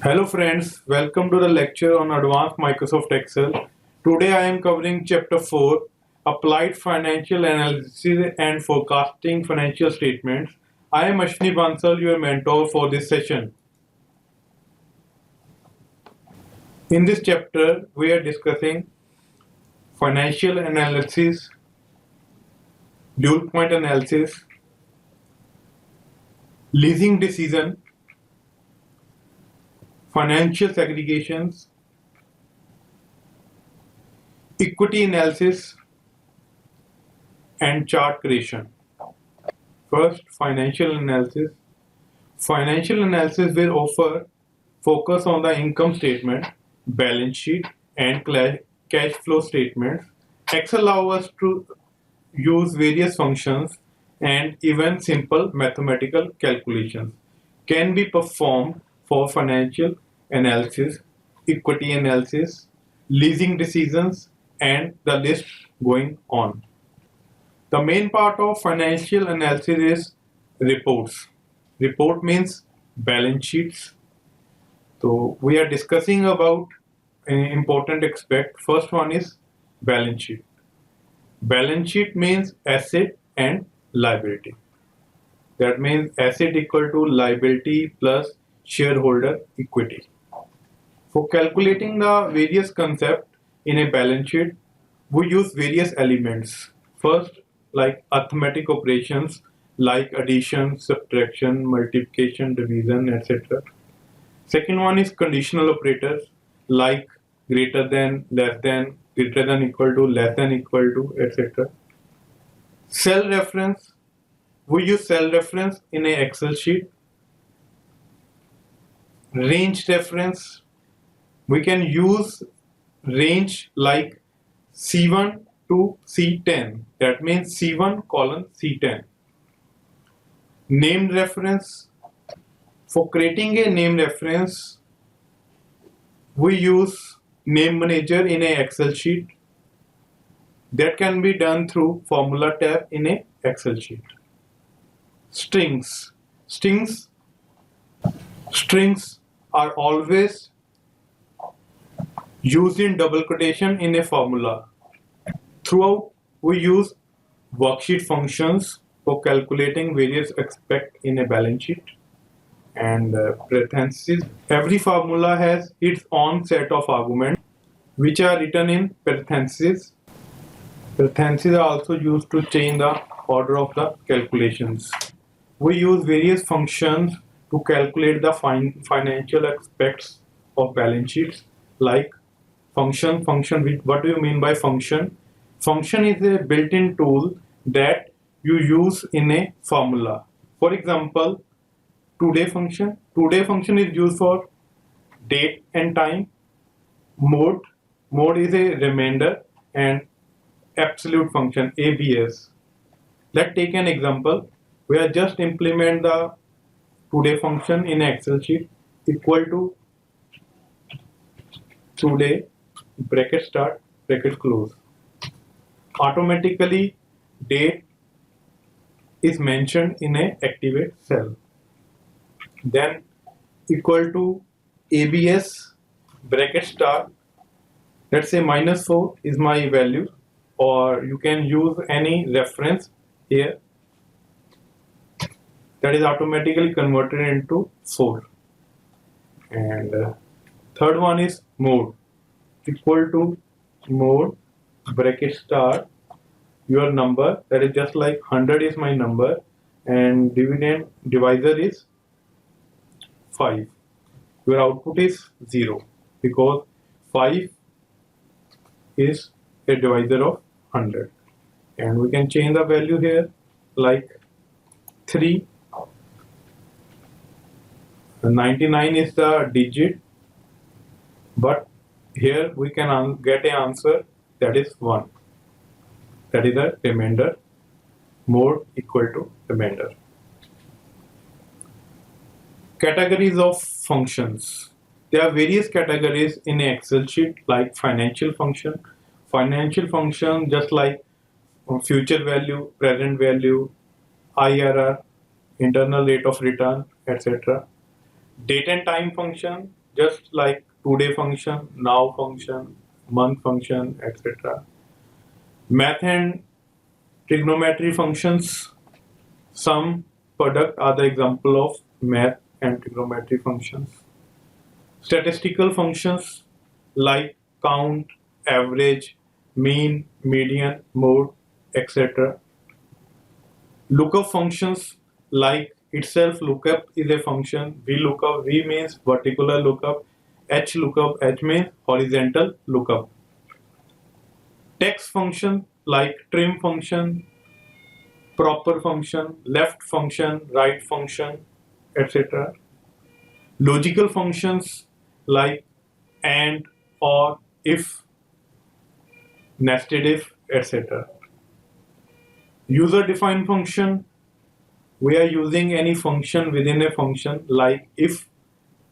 Hello friends, welcome to the lecture on Advanced Microsoft Excel. Today I am covering Chapter 4, Applied Financial Analysis and Forecasting Financial Statements. I am Ashwini Bansal, your mentor for this session. In this chapter, we are discussing financial analysis, dual point analysis, leasing decision, financial segregations, equity analysis, and chart creation. First, financial analysis. Financial analysis will offer focus on the income statement, balance sheet, and cash flow statements. Excel allows us to use various functions and even simple mathematical calculations can be performed for financial analysis, equity analysis, leasing decisions, and the list going on. The main part of financial analysis is reports. Report means balance sheets. So we are discussing about an important aspect. First one is balance sheet. Balance sheet means asset and liability. That means asset equal to liability plus shareholder equity. For calculating the various concepts in a balance sheet, we use various elements. First, like arithmetic operations like addition, subtraction, multiplication, division, etc. Second one is conditional operators like greater than, less than, greater than equal to, less than equal to, etc. Cell reference. We use cell reference in a Excel sheet. Range reference. We can use range like C1 to C10. That means C1 colon C10. Named reference. For creating a name reference, we use name manager in a Excel sheet. That can be done through formula tab in a Excel sheet. Strings. Strings are always used in double quotation in a formula. Throughout, we use worksheet functions for calculating various aspects in a balance sheet. And parentheses. Every formula has its own set of arguments which are written in parentheses. Parentheses are also used to change the order of the calculations. We use various functions to calculate the financial aspects of balance sheets like function. What do you mean by function? Function is a built-in tool that you use in a formula. For example, today function. Today function is used for date and time. Mode is a remainder, and absolute function ABS. Let's take an example. We are just implement the today function in Excel sheet equal to today bracket start bracket close. Automatically date is mentioned in a activate cell. Then equal to ABS bracket start. Let's say -4 is my value, or you can use any reference here. That is automatically converted into 4. And third one is mode. Equal to mode bracket start your number, that is just like 100 is my number, and divisor is 5. Your output is 0 because 5 is a divisor of 100. And we can change the value here like 3. 99 is the digit, but here we can get an answer that is 1. That is the remainder. Mode equal to remainder. Categories of functions. There are various categories in an Excel sheet like financial function. Financial function just like future value, present value, IRR, internal rate of return, etc. Date and time function just like today function, now function, month function, etc. Math and trigonometry functions. Sum, product are the example of math and trigonometry functions. Statistical functions like count, average, mean, median, mode, etc. Lookup functions like itself lookup is a function. VLOOKUP, V means particular lookup. H lookup, H means horizontal lookup. Text function like trim function, proper function, left function, right function, etc. Logical functions like and, or, if, nested if, etc. User defined function, we are using any function within a function like if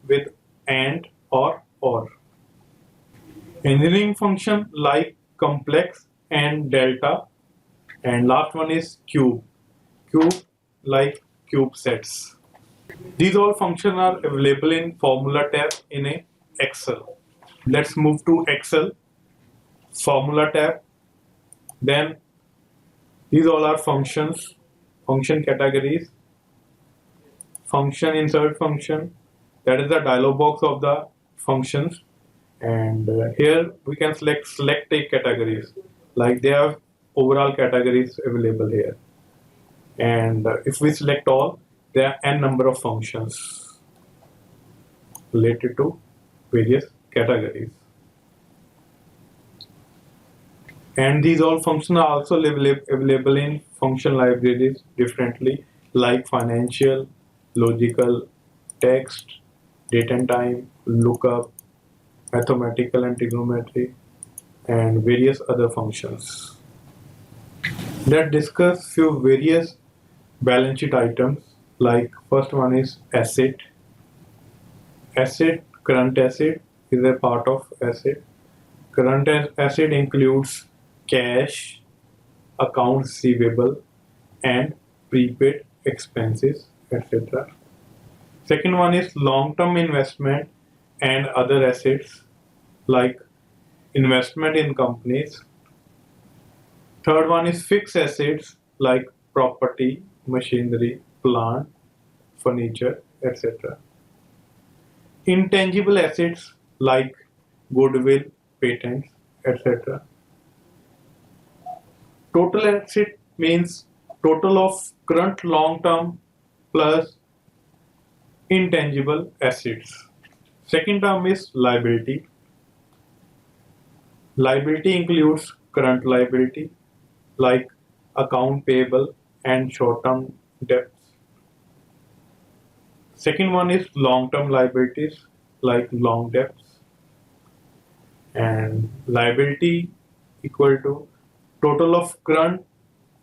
with and or. Engineering function like complex and delta, and last one is cube. Cube like cube sets. These all functions are available in formula tab in a Excel. Let's move to Excel formula tab. Then these all are functions, function categories, function insert function. That is the dialog box of the functions. And here we can select a categories, like they have overall categories available here. And if we select all, there are n number of functions related to various categories. And these all functions are also available in function libraries differently, like financial, logical, text, date and time, lookup, mathematical and trigonometry, and various other functions. Let's discuss few various balance sheet items. Like first one is asset. Asset, current asset is a part of asset. Current asset includes cash, accounts receivable, and prepaid expenses, etc. Second one is long-term investment and other assets like investment in companies. Third one is fixed assets like property, machinery, plant, furniture, etc. Intangible assets like goodwill, patents, etc. Total asset means total of current long-term plus intangible assets. Second term is liability. Liability includes current liability like account payable and short-term debts. Second one is long-term liabilities like long debts. And liability equal to total of current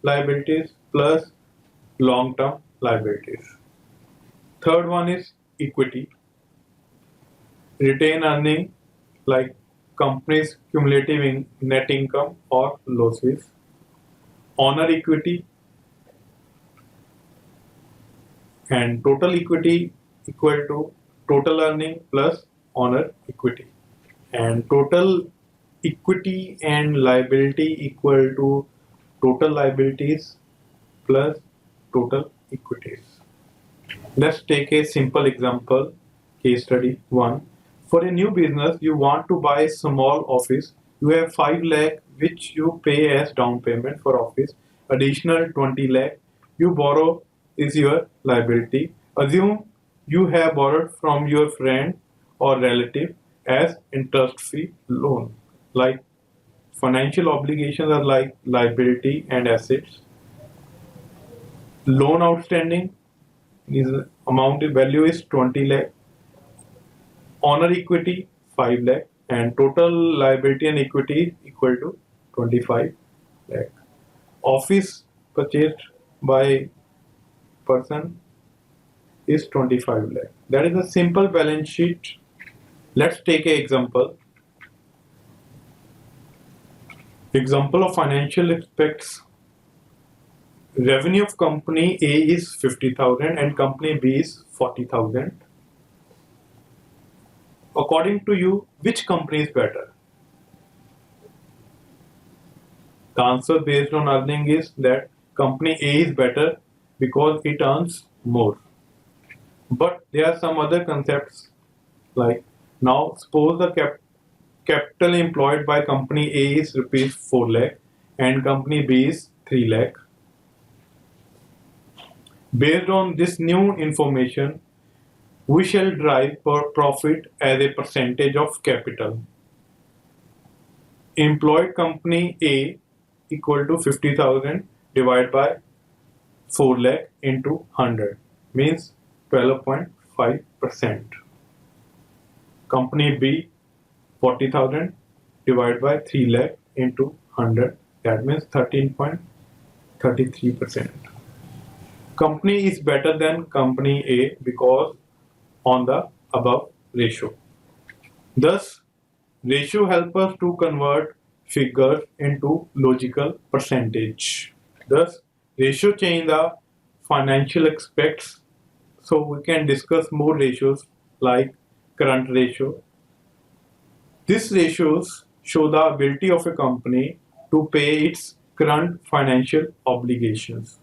liabilities plus long-term liabilities. Third one is equity. Retained earning like company's cumulative net income or losses. Owner equity and total equity equal to total earning plus owner equity. And total equity and liability equal to total liabilities plus total equities. Let's take a simple example, case study 1. For a new business, you want to buy a small office. You have 5 lakh which you pay as down payment for office. Additional 20 lakh you borrow is your liability. Assume you have borrowed from your friend or relative as interest-free loan. Like financial obligations are like liability and assets. Loan outstanding is amount value is 20 lakh. Owner equity 5 lakh and total liability and equity equal to 25 lakh. Office purchased by person is 25 lakh. That is a simple balance sheet. Let's take an example. Example of financial aspects. Revenue of company A is 50,000 and company B is 40,000. according to you, which company is better? The answer based on earning is that company A is better because it earns more. But there are some other concepts like now suppose the capital employed by company A is rupees 4 lakh and company B is 3 lakh. Based on this new information, we shall derive profit as a percentage of capital. Employed company A equal to 50,000 divided by 4 lakh into 100 means 12.5%. Company B 40,000 divided by 3 lakh into 100 that means 13.33%. Company is better than company A because on the above ratio. Thus, ratio helps us to convert figures into logical percentage. Thus, ratio change the financial aspects. So we can discuss more ratios like current ratio. These ratios show the ability of a company to pay its current financial obligations.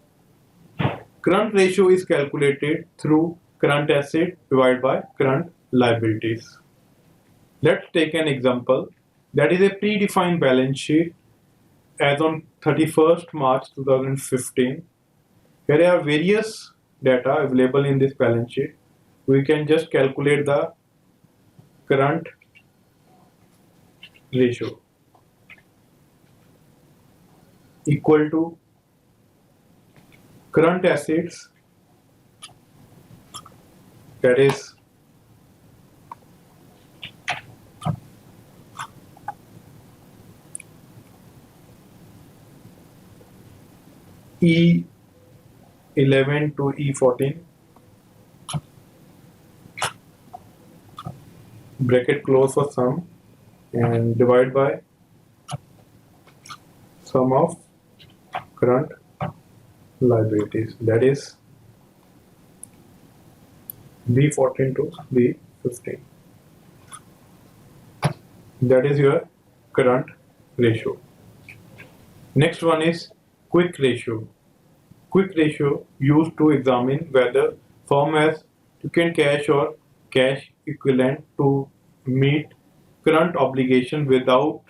Current ratio is calculated through current asset divided by current liabilities. Let's take an example that is a predefined balance sheet as on 31st March 2015. Here are various data available in this balance sheet. We can just calculate the current ratio equal to current assets that is E11 to E14 bracket close for sum and divide by sum of current liabilities that is B14 to B15. That is your current ratio. Next one is quick ratio. Quick ratio used to examine whether firm has taken cash or cash equivalent to meet current obligation without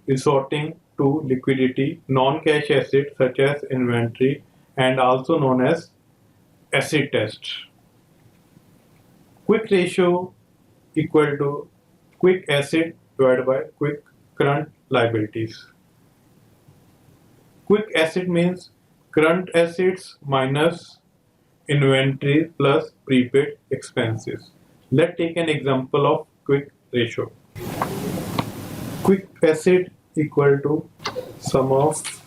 resorting to liquidity, non-cash assets such as inventory and also known as acid test. Quick ratio equal to quick asset divided by quick current liabilities. Quick asset means current assets minus inventory plus prepaid expenses. Let's take an example of quick ratio. Quick asset equal to sum of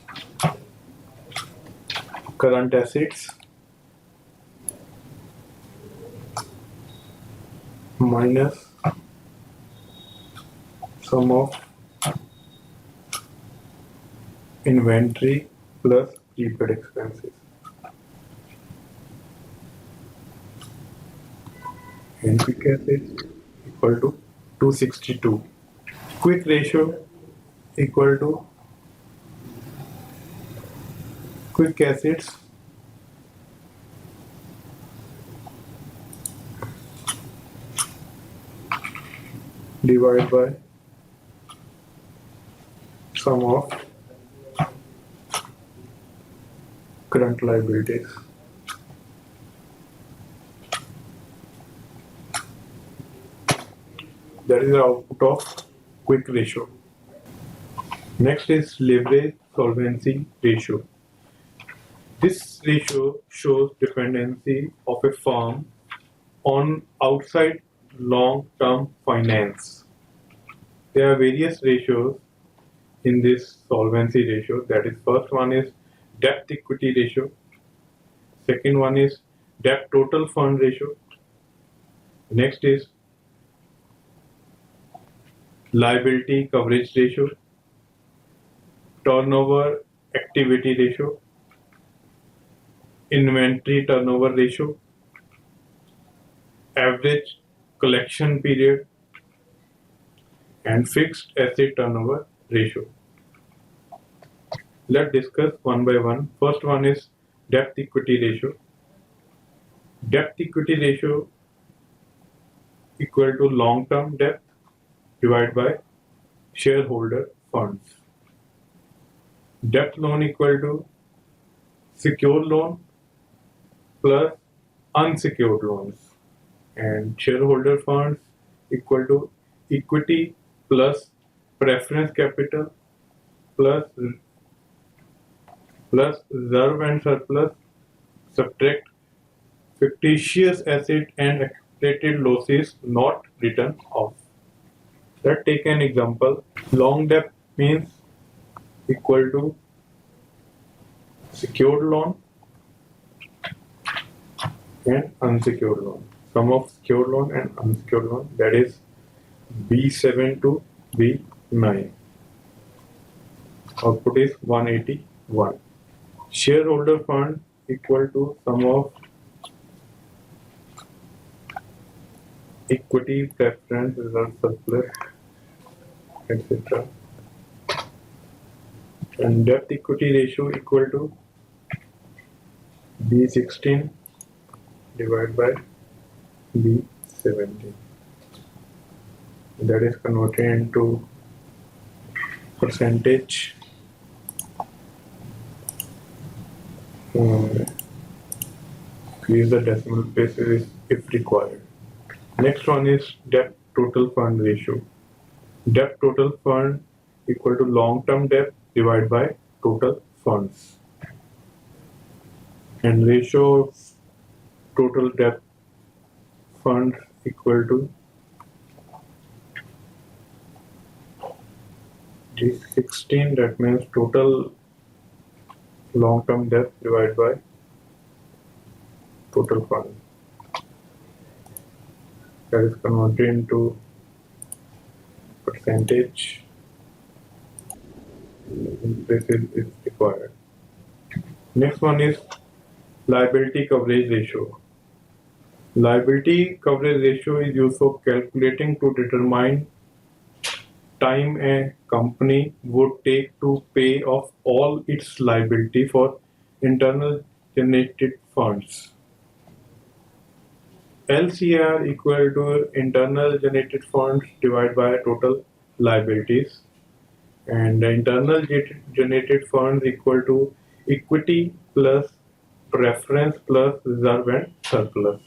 current assets minus sum of inventory plus prepaid expenses. And quick assets equal to 262. Quick ratio equal to quick assets divided by sum of current liabilities. That is the output of quick ratio. Next is leverage solvency ratio. This ratio shows dependency of a firm on outside long-term finance. There are various ratios in this solvency ratio. That is, first one is debt equity ratio. Second one is debt total fund ratio. Next is liability coverage ratio, turnover activity ratio, inventory turnover ratio, average collection period, and fixed asset turnover ratio. Let's discuss one by one. First one is debt equity ratio. Debt equity ratio equal to long term debt divided by shareholder funds. Debt loan equal to secured loan plus unsecured loans, and shareholder funds equal to equity plus preference capital plus reserve and surplus, subtract fictitious asset and accumulated losses not written off. Let's take an example. Long debt means equal to secured loan and unsecured loan. Sum of secured loan and unsecured loan, that is B7 to B9. Output is 181. Shareholder fund equal to sum of equity, preference, reserve, surplus, etc. And debt equity ratio equal to B16 divided by B17. That is converted into percentage. Use the decimal places if required. Next one is debt total fund ratio. Debt total fund equal to long term debt divided by total funds. And ratio of total debt funds equal to G16, that means total long term debt divided by total fund. That is converted into percentage. This is required. Next one is liability coverage ratio. Liability coverage ratio is used for calculating to determine time a company would take to pay off all its liability for internal generated funds. LCR equal to internal generated funds divided by total liabilities, and the internal generated funds equal to equity plus preference plus reserve and surplus.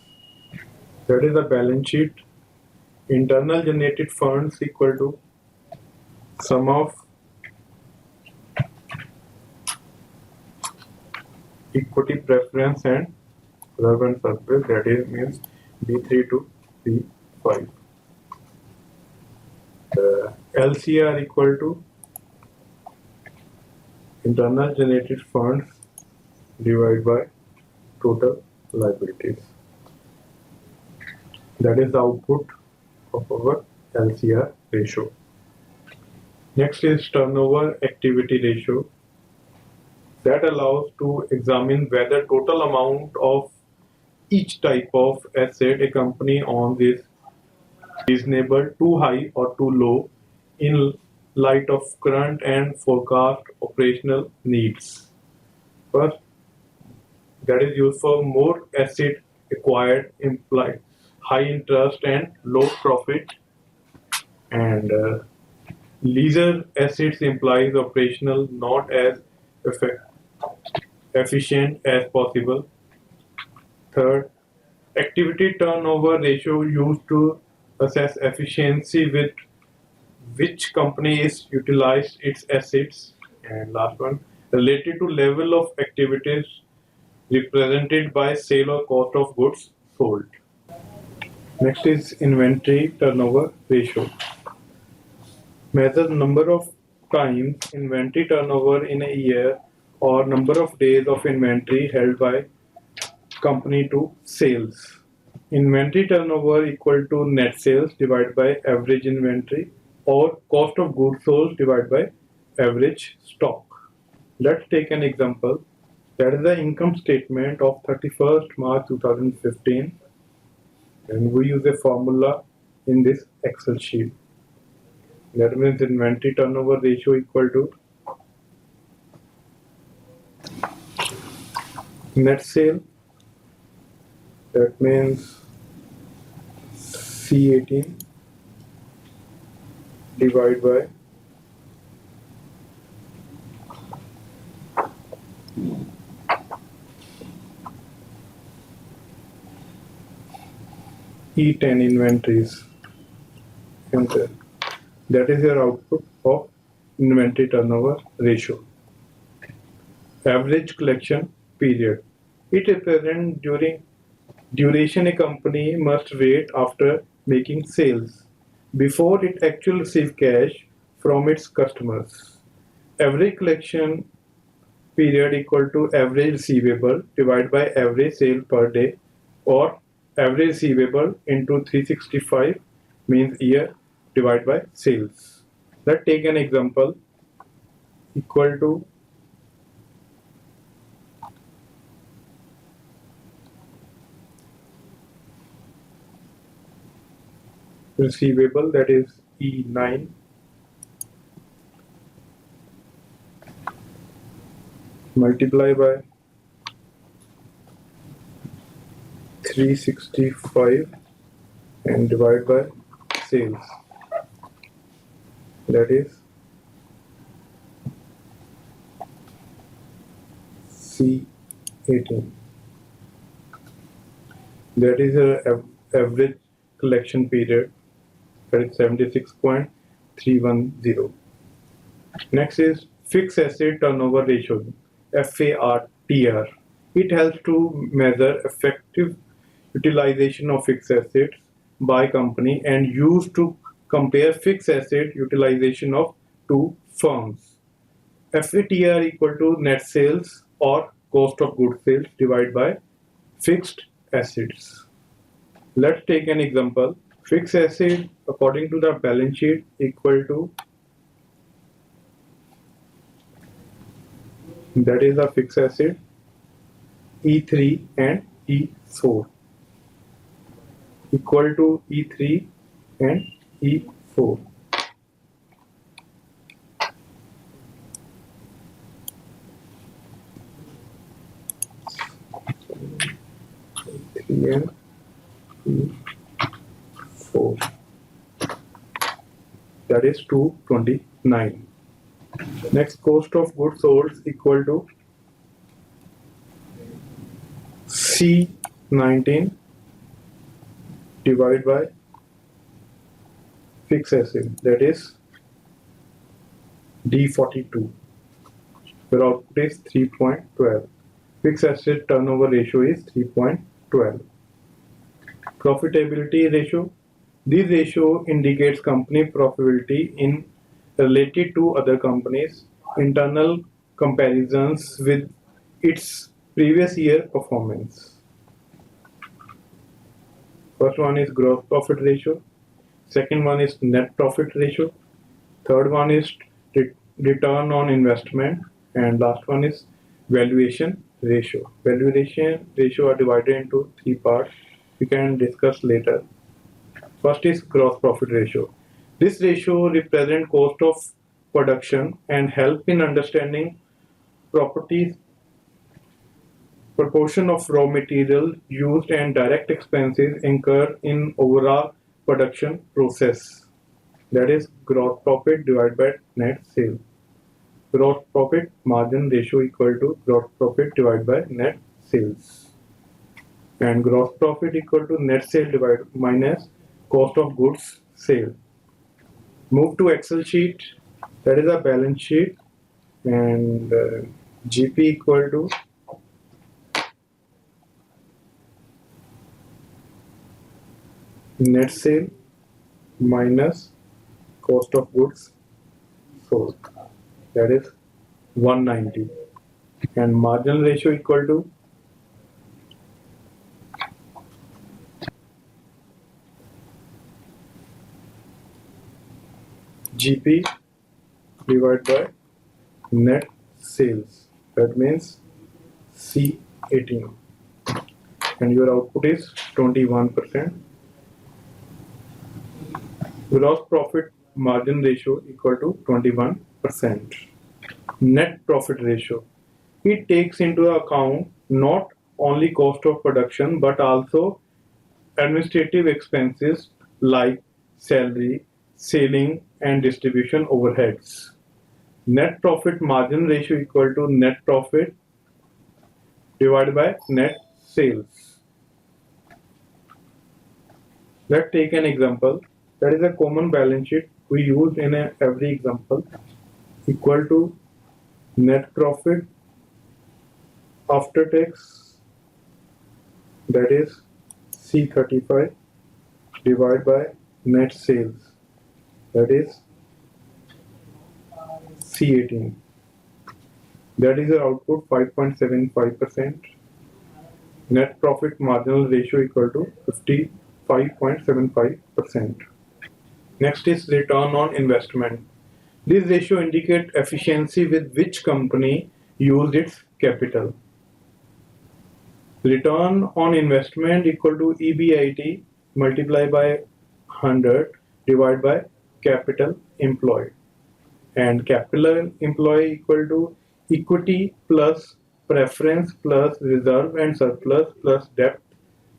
That is the balance sheet. Internal generated funds equal to sum of equity, preference and reserve and surplus, that is means B3 to B5. LCR equal to internal generated funds divided by total liabilities. That is the output of our LCR ratio. Next is turnover activity ratio. That allows to examine whether total amount of each type of asset a company owns is reasonable, too high or too low in light of current and forecast operational needs. First, that is used for more asset acquired imply high interest and low profit, and leisure assets implies operational not as efficient as possible. Third, activity turnover ratio used to assess efficiency with which company is utilized its assets. And last one, related to level of activities represented by sale or cost of goods sold. Next is inventory turnover ratio. Measure number of times inventory turnover in a year or number of days of inventory held by company to sales. Inventory turnover equal to net sales divided by average inventory or cost of goods sold divided by average stock. Let's take an example. That is the income statement of 31st March 2015, and we use a formula in this Excel sheet. That means inventory turnover ratio equal to net sale. That means C18 divided by E10 inventories. Enter. That is your output of inventory turnover ratio. Average collection period. It represents duration a company must wait after making sales before it actually receives cash from its customers. Average collection period equal to average receivable divided by average sale per day, or average receivable into 365 means year divided by sales. Let's take an example equal to receivable, that is E9, multiply by 365 and divide by sales, that is C18. That is a average collection period, that is 76.310. Next is fixed asset turnover ratio, FARTR. It helps to measure effective utilization of fixed assets by company and used to compare fixed asset utilization of two firms. FATR equal to net sales or cost of goods sales divided by fixed assets. Let's take an example. Fixed asset according to the balance sheet equal to, that is a fixed asset E3 and E4 equal to E3 and E4. E3 and E4, that is 229. Next, cost of goods sold equal to C19 divided by fixed asset, that is D42. Your output is 3.12. Fixed asset turnover ratio is 3.12. Profitability ratio. This ratio indicates company profitability in related to other companies, internal comparisons with its previous year performance. First one is gross profit ratio, second one is net profit ratio, third one is return on investment, and last one is valuation ratio. Valuation ratio are divided into three parts. We can discuss later. First is gross profit ratio. This ratio represents cost of production and help in understanding properties, proportion of raw material used and direct expenses incurred in overall production process. That is gross profit divided by net sales. Gross profit margin ratio equal to gross profit divided by net sales. And gross profit equal to net sale divided minus cost of goods sold. Move to Excel sheet, that is a balance sheet, and GP equal to net sale minus cost of goods sold, that is 190, and margin ratio equal to GP divided by net sales, that means C18, and your output is 21%. Gross profit margin ratio equal to 21%. Net profit ratio. It takes into account not only cost of production but also administrative expenses like salary, selling and distribution overheads. Net profit margin ratio equal to net profit divided by net sales. Let's take an example. That is a common balance sheet we use in every example. Equal to net profit after tax, that is C35, divided by net sales, that is C18. That is the output 5.75%. Net profit marginal ratio equal to 55.75%. Next is return on investment. This ratio indicates efficiency with which company used its capital. Return on investment equal to EBIT multiplied by 100 divided by capital employed. And capital employed equal to equity plus preference plus reserve and surplus plus debt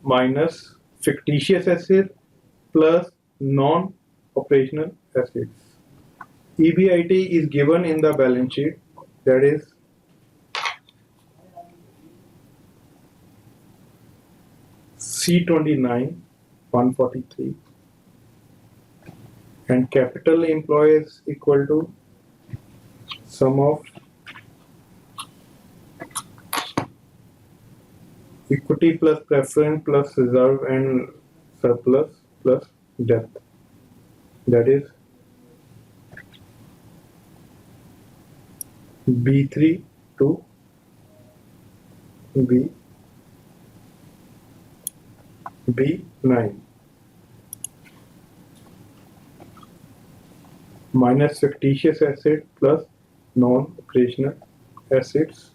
minus fictitious assets plus non-operational assets. EBIT is given in the balance sheet, that is C29 143, and capital employed is equal to sum of equity plus preference plus reserve and surplus plus debt, that is B3 to B9 minus fictitious asset plus non-operational assets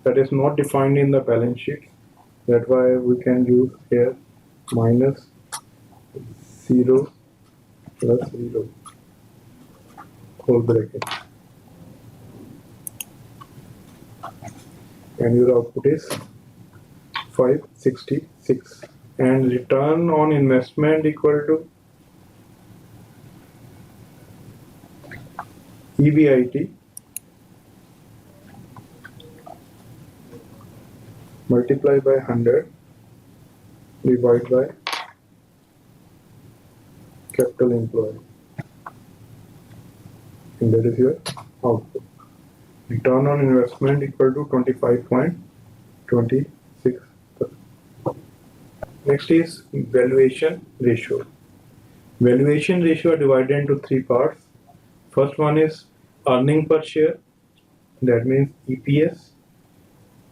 that is not defined in the balance sheet. That's why we can use here minus 0 plus 0 whole bracket, and your output is 566. And return on investment equal to EBIT multiplied by 100 divided by capital employed, and that is your output. Return on investment equal to 25.26%. Next is valuation ratio. Valuation ratio are divided into three parts. First one is earning per share, that means EPS.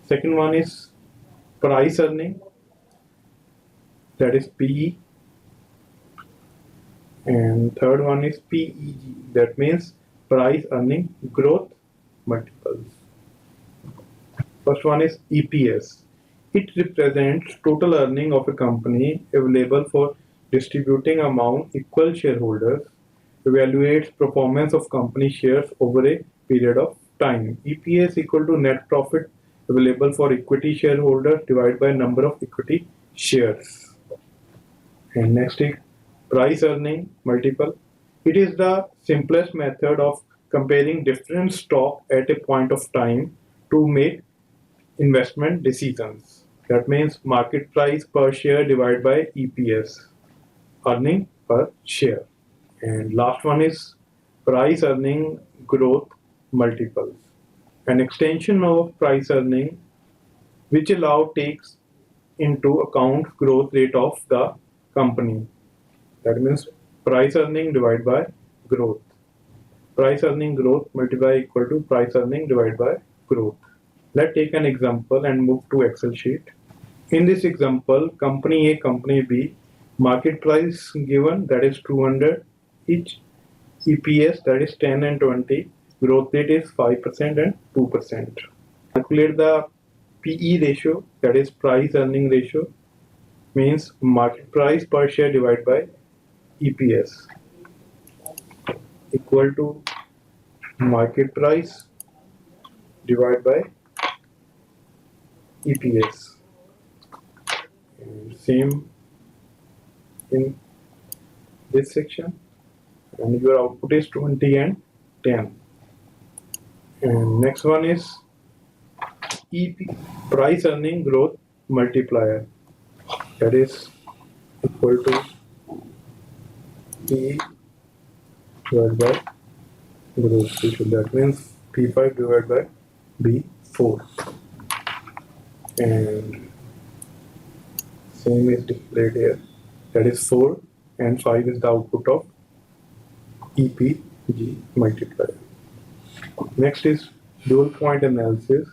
Second one is price earning, that is PE. And third one is PEG, that means price earning growth multiples. First one is EPS. It represents total earning of a company available for distributing among equal shareholders, evaluates performance of company shares over a period of time. EPS equal to net profit available for equity shareholders divided by number of equity shares. And next is price earning multiple. It is the simplest method of comparing different stock at a point of time to make investment decisions. That means market price per share divided by EPS, earning per share. And last one is price earning growth multiples. An extension of price earning which takes into account growth rate of the company. That means price earning divided by growth. Price earning growth multiply equal to price earning divided by growth. Let's take an example and move to Excel sheet. In this example, company A, company B, market price given, that is 200 each, EPS that is 10 and 20, growth rate is 5% and 2%. Calculate the PE ratio, that is price earning ratio, means market price per share divided by EPS. equal to market price divided by EPS. And same in this section, and your output is 20 and 10. And next one is EP, price earning growth multiplier, that is equal to E divided by growth ratio, that means P5 divided by B4. And same is displayed here, that is 4 and 5 is the output of EPG multiplier. Next is dual point analysis.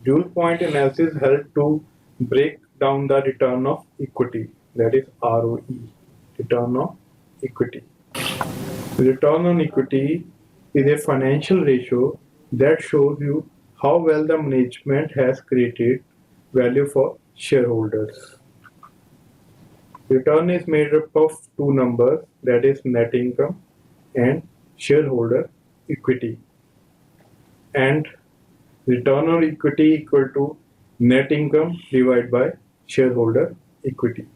Dual point analysis help to break down the return of equity, that is ROE, return on equity. Return on equity is a financial ratio that shows you how well the management has created value for shareholders. Return is made up of two numbers, that is net income and shareholder equity. And return on equity equal to net income divided by shareholder equity.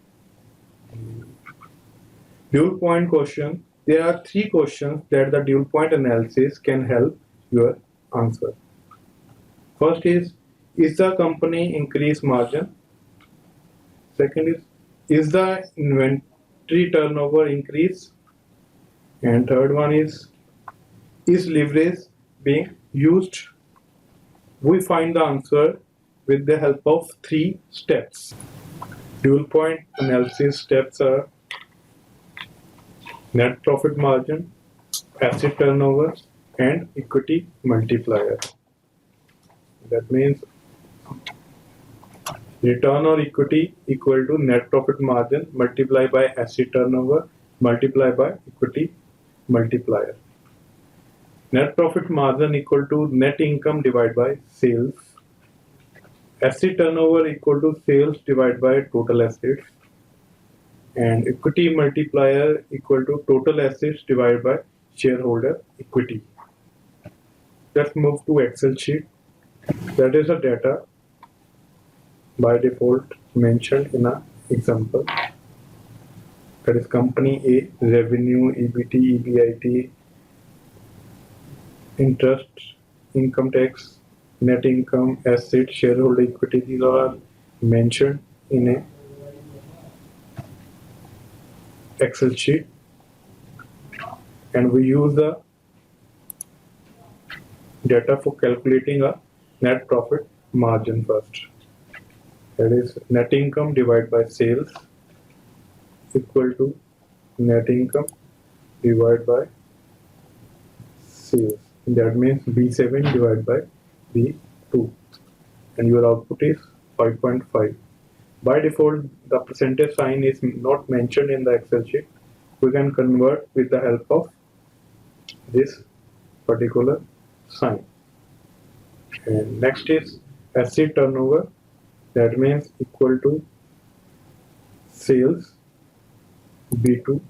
Dual point question. There are three questions that the dual point analysis can help your answer. First is the company increase margin? Second is the inventory turnover increase? And third one is leverage being used? We find the answer with the help of three steps. Dual point analysis steps are net profit margin, asset turnover, and equity multiplier. That means return on equity equal to net profit margin multiplied by asset turnover multiplied by equity multiplier. Net profit margin equal to net income divided by sales. Asset turnover equal to sales divided by total assets. And equity multiplier equal to total assets divided by shareholder equity. Let's move to Excel sheet. That is the data by default mentioned in an example. That is company A, revenue, EBT, EBIT, interest, income tax, net income, asset, shareholder equity. These are mentioned in a Excel sheet, and we use the data for calculating a net profit margin first. That is net income divided by sales equal to net income divided by sales. That means B7 divided by B2, and your output is 5.5. By default, the percentage sign is not mentioned in the Excel sheet. We can convert with the help of this particular sign. And next is asset turnover. That means equal to sales B2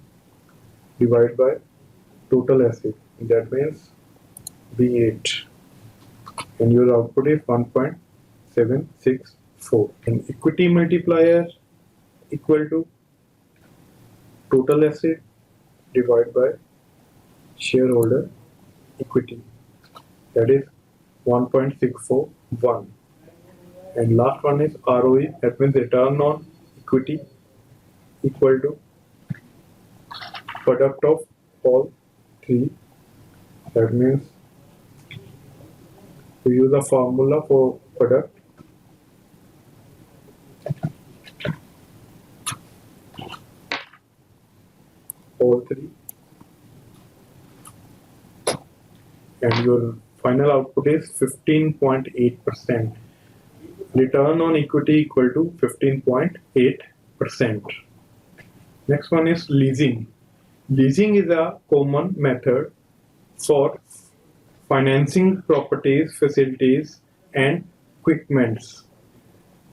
divided by total asset. That means B8. And your output is 1.764. And equity multiplier equal to total asset divided by shareholder equity. That is 1.641. And last one is ROE, that means return on equity equal to product of all three. That means we use a formula for product. All three, and your final output is 15.8%. Return on equity equal to 15.8%. Next one is leasing. Leasing is a common method for financing properties, facilities, and equipments.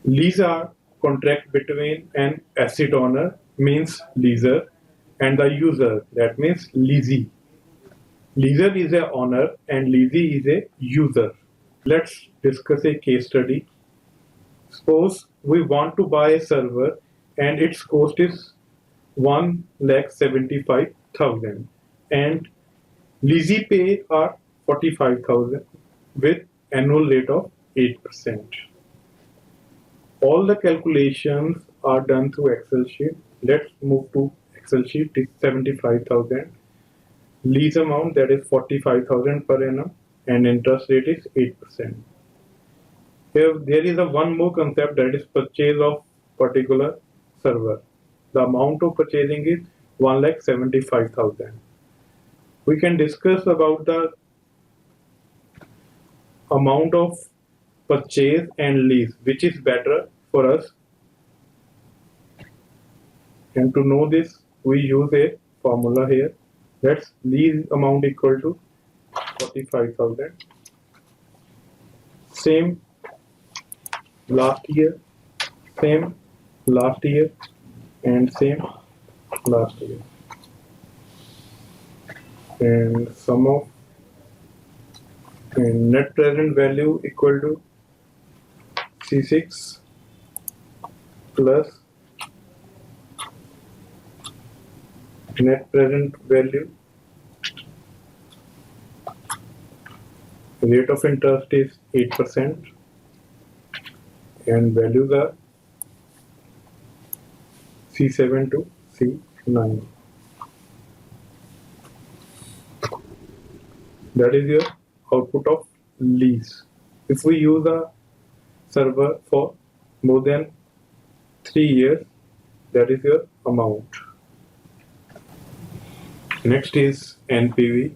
Lease are contract between an asset owner, means leaser, and the user, that means leasee. Leaser is a owner and leasee is a user. Let's discuss a case study. Suppose we want to buy a server and its cost is 1,75,000 and leasee pay are 45,000 with annual rate of 8%. All the calculations are done through Excel sheet. Let's move to Excel sheet. It's 75,000. Lease amount that is 45,000 per annum and interest rate is 8%. Here there is a one more concept, that is purchase of particular server. The amount of purchasing is 1,75,000. We can discuss about the amount of purchase and lease, which is better for us. And to know this, we use a formula here. That's lease amount equal to 45,000. Same last year, same last year, and same last year. And sum of and net present value equal to C6 plus net present value. Rate of interest is 8% and values are C7 to C9. That is your output of lease. If we use a server for more than 3 years, that is your amount. Next is NPV,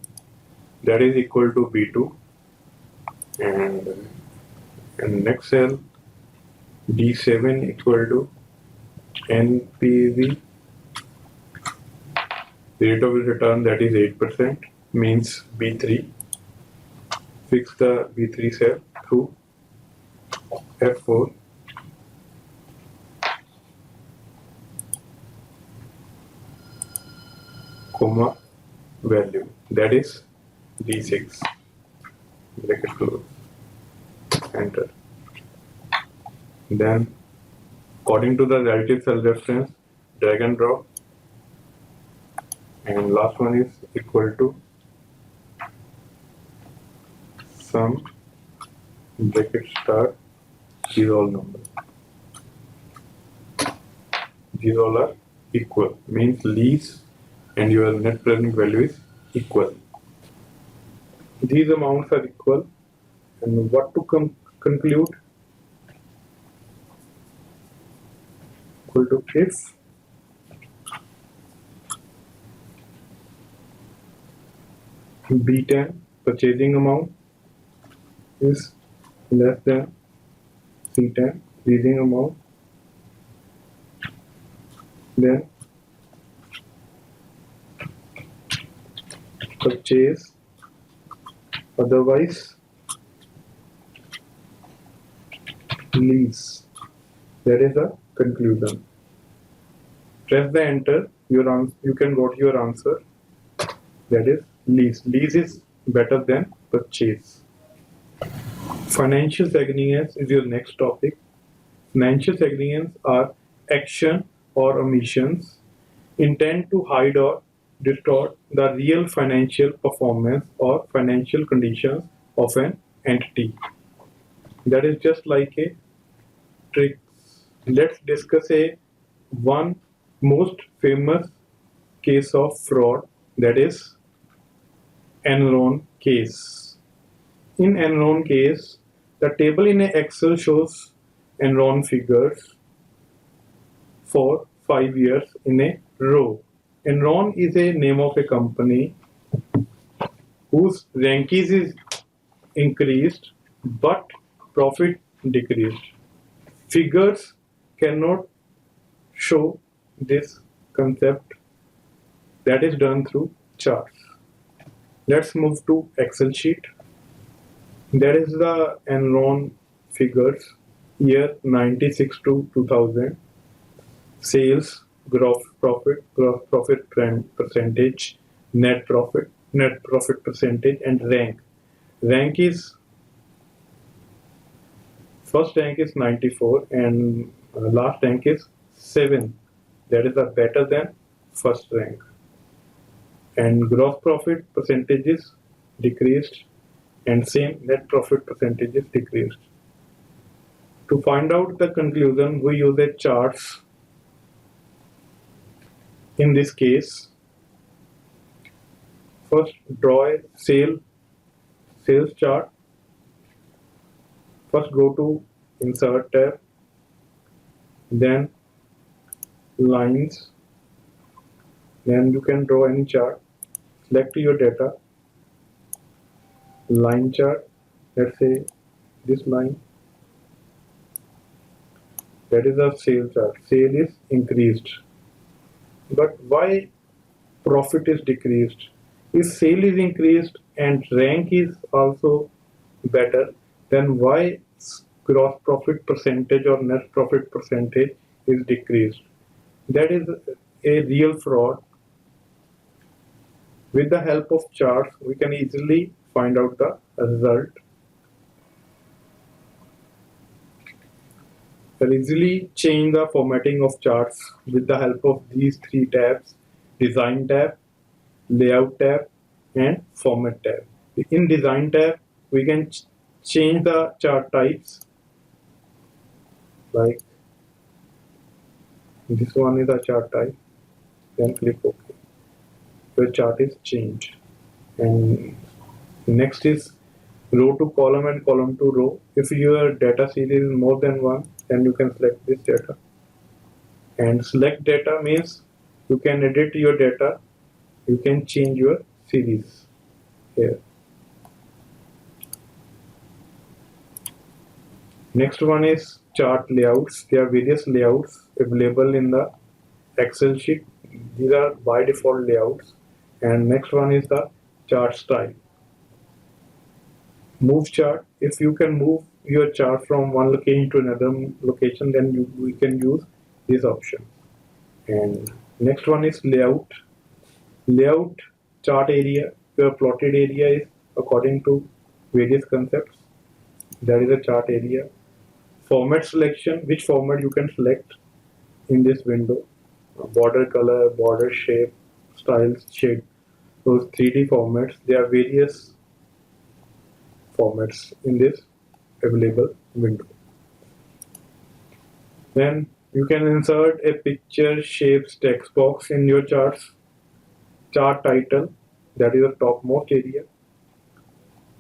that is equal to B2, and in next cell D7 equal to NPV, rate of return that is 8%, means B3. Fix the B3 cell through F4. Comma value, that is D6. Bracket close. Enter. Then according to the relative cell reference, drag and drop, and last one is equal to sum bracket start, these all numbers. These all are equal, means lease and your net present value is equal. These amounts are equal, and what to conclude? Equal to if B10 purchasing amount is less than C10 leasing amount, then purchase, otherwise lease. That is the conclusion. Press the enter, you can go to your answer. That is lease. Lease is better than purchase. Financial significance is your next topic. Financial significance are action or omissions intend to hide or distort the real financial performance or financial conditions of an entity. That is just like a trick. Let's discuss a one most famous case of fraud, that is Enron case. In Enron case, the table in Excel shows Enron figures for 5 years in a row. Enron is a name of a company whose rankings is increased but profit decreased. Figures cannot show this concept, that is done through charts. Let's move to Excel sheet. That is the Enron figures, year 96 to 2000. Sales, gross profit percentage, net profit, net profit percentage, and rank. Rank is first rank is 94 and last rank is 7. That is a better than first rank. And gross profit percentages decreased and same net profit percentages decreased. To find out the conclusion, we use a charts. In this case, first draw a sales chart. First go to insert tab, then lines, then you can draw any chart. Select your data, line chart, let's say this line. That is a sale chart. Sale is increased. But why profit is decreased? If sale is increased and rank is also better, then why gross profit percentage or net profit percentage is decreased? That is a real fraud. With the help of charts, we can easily find out the result. We'll easily change the formatting of charts with the help of these three tabs: Design tab, Layout tab, and Format tab. In Design tab, we can change the chart types, like this one is a chart type, then click OK. Your chart is changed. And next is row to column and column to row. If your data series is more than one, then you can select this data. And select data means you can edit your data, you can change your series here. Next one is chart layouts. There are various layouts available in the Excel sheet. These are by default layouts. And next one is the chart style. Move chart. If you can move your chart from one location to another location, then we can use this option. And next one is layout. Layout chart area. Your plotted area is according to various concepts. That is a chart area. Format selection, which format you can select in this window. Border color, border shape, styles, shade. Those 3D formats. There are various formats in this available window. Then you can insert a picture, shapes, text box in your charts. Chart title, that is the topmost area,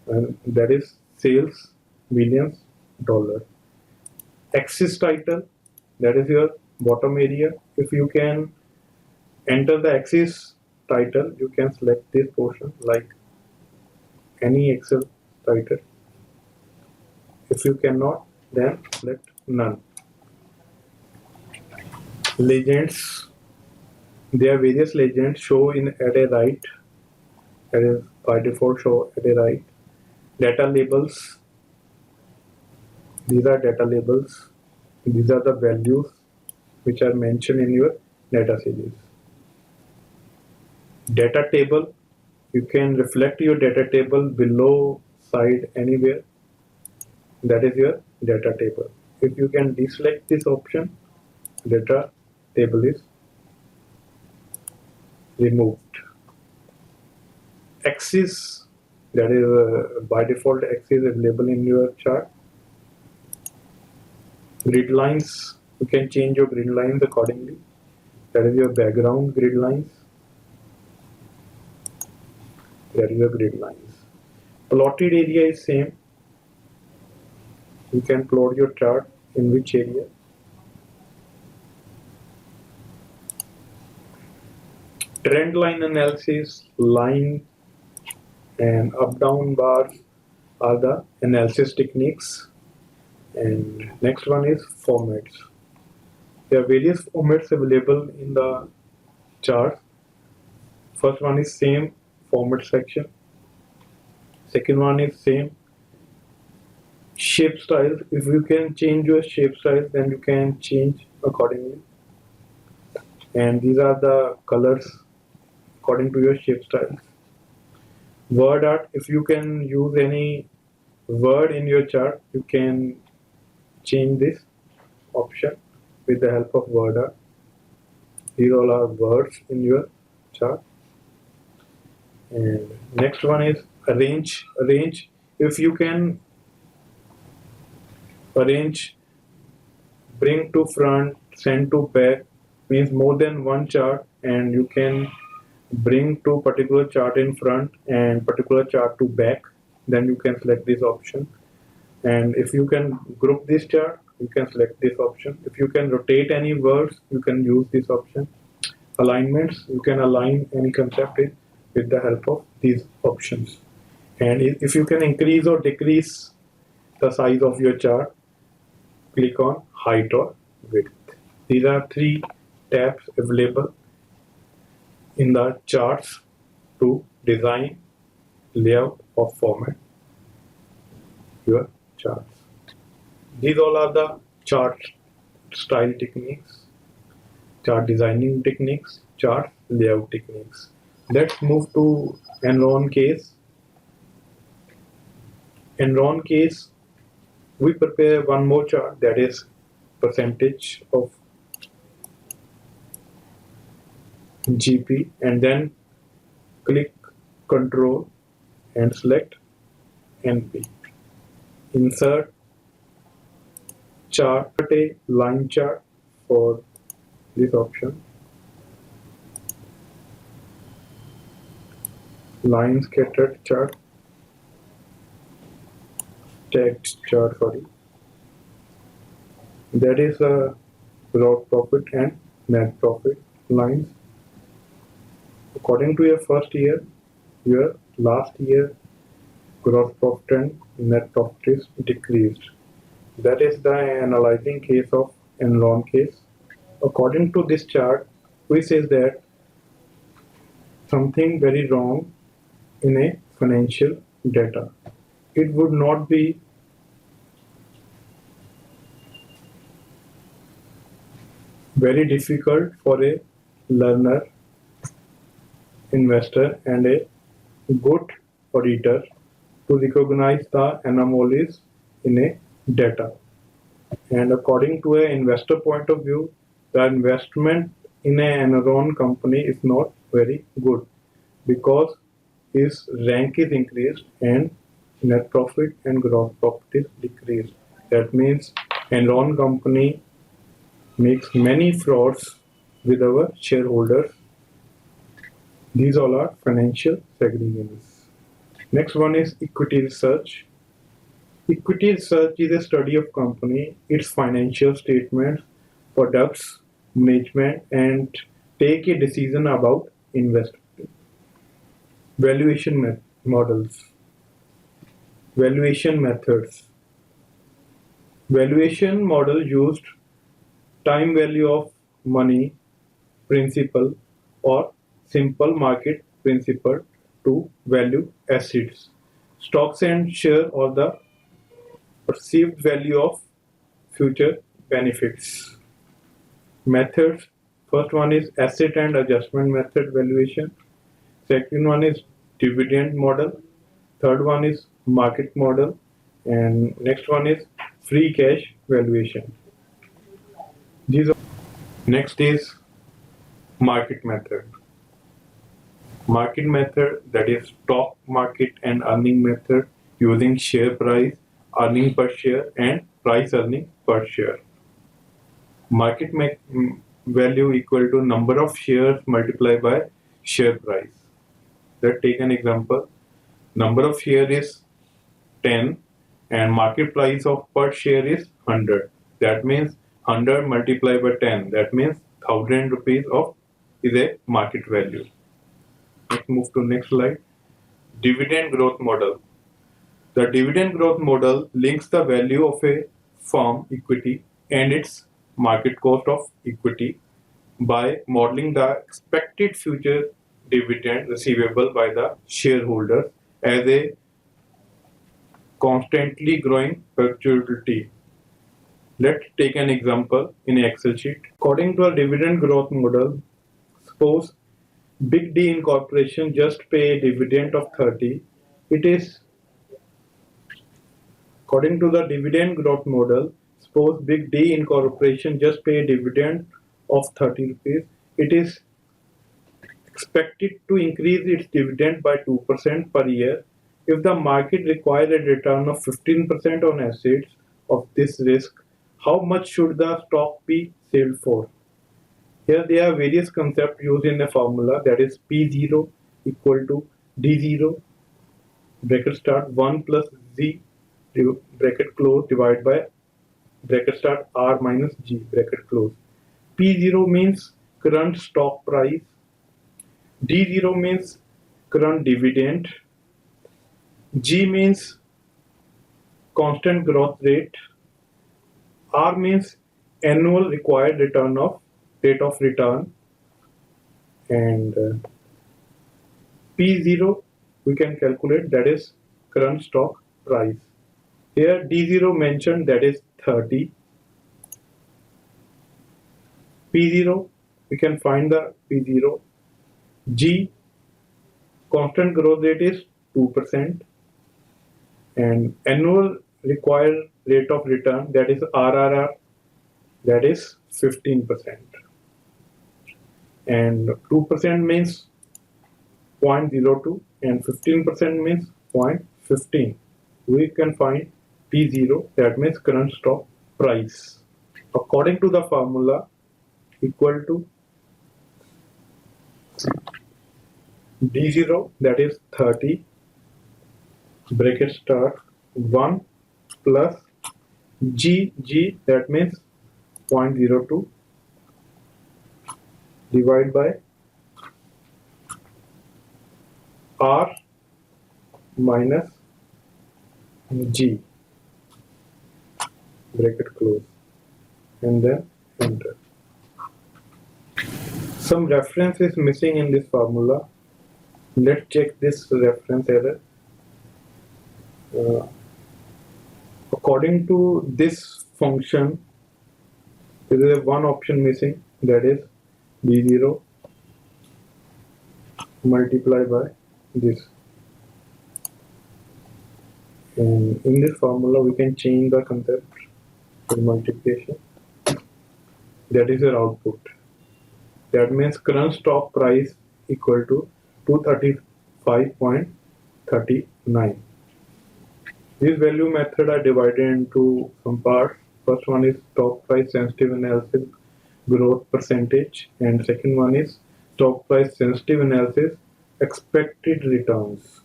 and that is sales, millions, dollar. Axis title, that is your bottom area. If you can enter the axis title, you can select this portion like any Excel title. If you cannot, then select none. Legends, there are various legends show at a right, that is by default show at a right. Data labels, these are data labels. These are the values which are mentioned in your data series. Data table, you can reflect your data table below, side, anywhere. That is your data table. If you can deselect this option, data table is removed. Axis, that is by default axis available in your chart. Grid lines, you can change your grid lines accordingly. That is your background grid lines. That is your grid lines. Plotted area is same. You can plot your chart in which area. Trend line analysis, line and up down bars are the analysis techniques. And next one is formats. There are various formats available in the chart. First one is same format section. Second one is same shape style. If you can change your shape style, then you can change accordingly. And these are the colors according to your shape style. Word art, if you can use any word in your chart, you can change this option with the help of word art. These all are words in your chart. And next one is arrange. Arrange, if you can arrange, bring to front, send to back, means more than one chart, and you can bring to particular chart in front and particular chart to back, then you can select this option. And if you can group this chart, you can select this option. If you can rotate any words, you can use this option. Alignments, you can align any concept with the help of these options. And if you can increase or decrease the size of your chart, click on height or width. These are three tabs available in the charts to design, layout or format your charts. These all are the chart style techniques, chart designing techniques, chart layout techniques. Let's move to Enron case. Enron case, we prepare one more chart, that is percentage of GP, and then click Control and select NP. Insert chart, a line chart for this option. Line scattered chart, stacked chart, sorry. That is a gross profit and net profit lines. According to your first year, your last year gross profit and net profit is decreased. That is the analyzing case of Enron case. According to this chart, we says that something very wrong in a financial data. It would not be very difficult for a learner, investor and a good auditor to recognize the anomalies in a data. And according to an investor point of view, the investment in an Enron company is not very good because his rank is increased and net profit and gross profit is decreased. That means Enron company makes many frauds with our shareholders. These all are financial segregations. Next one is equity research. Equity research is a study of company, its financial statements, products, management, and take a decision about investment. Valuation models. Valuation methods. Valuation model used time value of money principle or simple market principle to value assets. Stocks and share or the perceived value of future benefits. Methods. First one is asset and adjustment method valuation. Second one is dividend model. Third one is market model. And next one is free cash valuation. These are next is market method. Market method, that is stock market and earning method using share price, earning per share and price earning per share. Market value equal to number of shares multiplied by share price. Let's take an example. Number of share is 10 and market price of per share is 100. That means 100 multiplied by 10. That means 1000 rupees of is a market value. Let's move to next slide. Dividend growth model. The dividend growth model links the value of a firm equity and its market cost of equity by modeling the expected future dividend receivable by the shareholders as a constantly growing perpetuity. Let's take an example in an Excel sheet. According to a dividend growth model, suppose Big D Incorporation just pay a dividend of 30. It is according to the dividend growth model. Suppose Big D Incorporation just pay a dividend of 30 rupees. It is expected to increase its dividend by 2% per year. If the market requires a return of 15% on assets of this risk, how much should the stock be sold for? Here there are various concepts used in the formula, that is P0 equal to D0 bracket start 1 plus Z bracket close divided by bracket start R minus G bracket close. P0 means current stock price, D0 means current dividend, G means constant growth rate, R means annual required return of rate of return, and P0 we can calculate, that is current stock price. Here D0 mentioned, that is 30. P0 we can find the P0. G constant growth rate is 2%, and annual required rate of return, that is RRR, that is 15%, and 2% means 0.02 and 15% means 0.15. We can find P0, that means current stock price. According to the formula, equal to D0, that is 30 bracket start 1 plus G, that means 0.02 divided by R minus G bracket close, and then enter. Some reference is missing in this formula. Let's check this reference error. According to this function, there is one option missing, that is D0 multiplied by this. And in this formula, we can change the concept to multiplication. That is your output. That means current stock price equal to 235.39. These value methods are divided into some parts. First one is stock price sensitive analysis growth percentage, and second one is stock price sensitive analysis expected returns.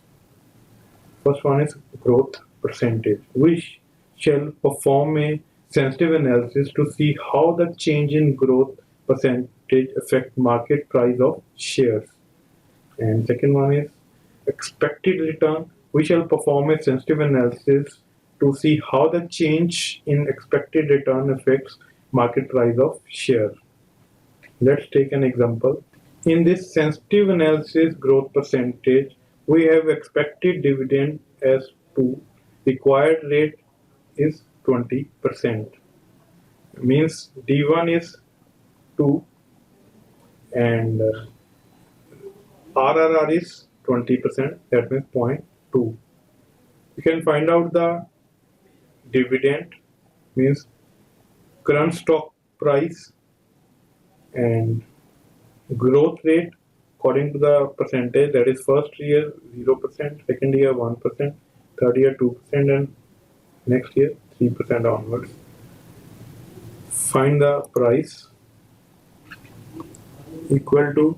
First one is growth percentage. We shall perform a sensitive analysis to see how the change in growth percentage affect market price of shares. And second one is expected return. We shall perform a sensitive analysis to see how the change in expected return affects market price of share. Let's take an example. In this sensitive analysis growth percentage, we have expected dividend as 2, required rate is 20%. Means D1 is 2 and RRR is 20%, that means 0.2. You can find out the dividend, means current stock price, and growth rate according to the percentage, that is first year 0%, second year 1%, third year 2%, and next year 3% onwards. Find the price equal to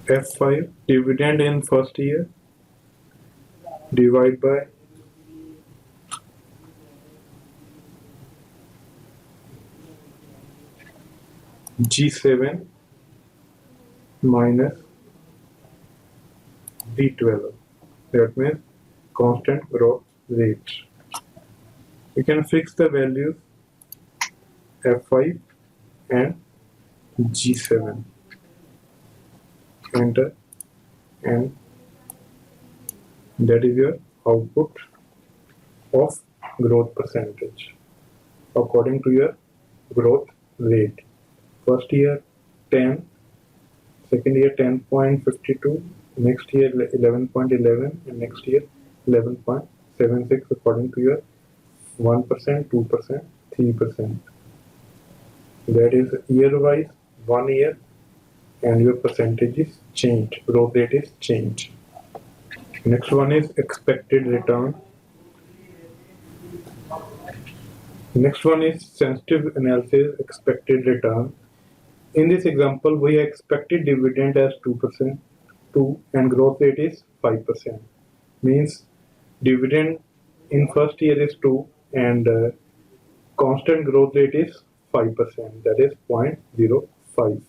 F5 dividend in first year divide by G7 minus D12, that means constant growth rate. We can fix the values F5 and G7. Enter, and that is your output of growth percentage according to your growth rate. First year 10, second year 10.52, next year 11.11, and next year 11.76 according to your 1%, 2%, 3%. That is year wise, 1 year, and your percentage is changed, growth rate is changed. Next one is expected return. Next one is sensitive analysis, expected return. In this example, we expected dividend as 2%, 2, and growth rate is 5%. Means dividend in first year is 2 and constant growth rate is 5%, that is 0.05.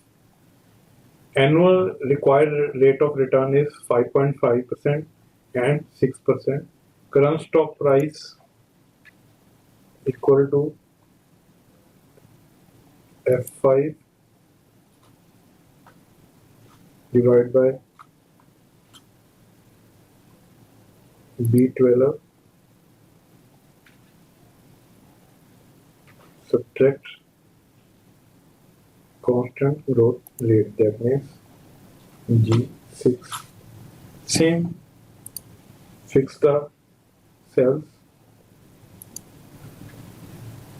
Annual required rate of return is 5.5% and 6%. Current stock price equal to F5 divided by B12, subtract constant growth rate, that means G6. Same, fix the cells.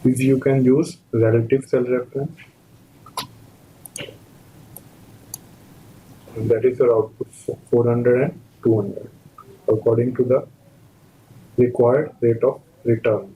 If you can use relative cell reference, and that is your output 400 and 200 according to the required rate of return.